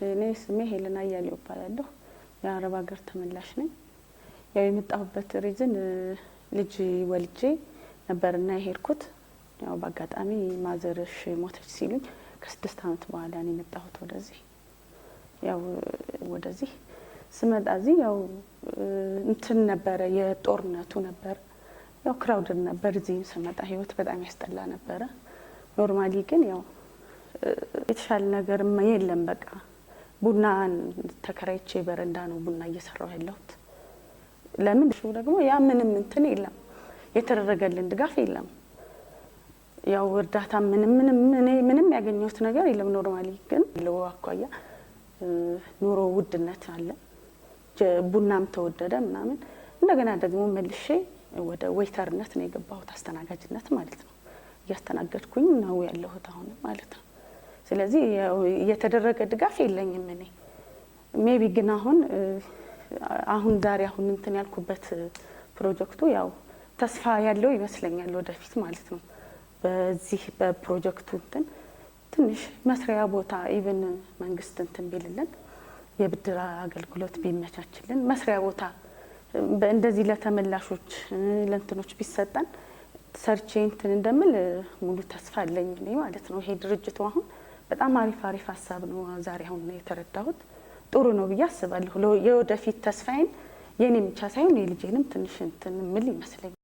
እኔ ስሜ ሄለና አያሌው እባላለሁ። የአረብ ሀገር ተመላሽ ነኝ። ያው የመጣሁበት ሪዝን ልጅ ወልጄ ነበርና የሄድኩት ያው በአጋጣሚ ማዘርሽ ሞተች ሲሉኝ ከ6 አመት በኋላ ነው የመጣሁት ወደዚህ። ያው ወደዚህ ስመጣ እዚህ ያው እንትን ነበረ የጦርነቱ ነበር። ያው ክራውድ ነበር እዚህ ስመጣ ህይወት በጣም ያስጠላ ነበረ። ኖርማሊ ግን ያው የተሻለ ነገር የለም። በቃ ቡና ተከራይቼ በረንዳ ነው ቡና እየሰራሁ ያለሁት። ለምን ደግሞ ያ ምንም እንትን የለም፣ የተደረገልን ድጋፍ የለም። ያው እርዳታ ምንም ያገኘሁት ነገር የለም። ኖርማሊ ግን ለዋኳያ ኑሮ ውድነት አለ፣ ቡናም ተወደደ ምናምን። እንደገና ደግሞ መልሼ ወደ ዌይተርነት ነው የገባሁት፣ አስተናጋጅነት ማለት ነው። እያስተናገድኩኝ ነው ያለሁት አሁን ማለት ነው። ስለዚህ የተደረገ ድጋፍ የለኝም እኔ ሜቢ ግን አሁን ዛሬ እንትን ያልኩበት ፕሮጀክቱ ያው ተስፋ ያለው ይመስለኛል ወደፊት ማለት ነው። በዚህ በፕሮጀክቱ እንትን ትንሽ መስሪያ ቦታ ኢቭን መንግስት እንትን ቢልልን የብድር አገልግሎት ቢመቻችልን መስሪያ ቦታ በእንደዚህ ለተመላሾች ለእንትኖች ቢሰጣን ሰርቼ እንትን እንደምል ሙሉ ተስፋ አለኝ እኔ ማለት ነው። ይሄ ድርጅቱ አሁን በጣም አሪፍ ሀሳብ ነው ዛሬ አሁን የተረዳሁት። ጥሩ ነው ብዬ አስባለሁ። የወደፊት ተስፋዬን የኔም ብቻ ሳይሆን የልጄንም ትንሽ እንትን ምል ይመስለኛል።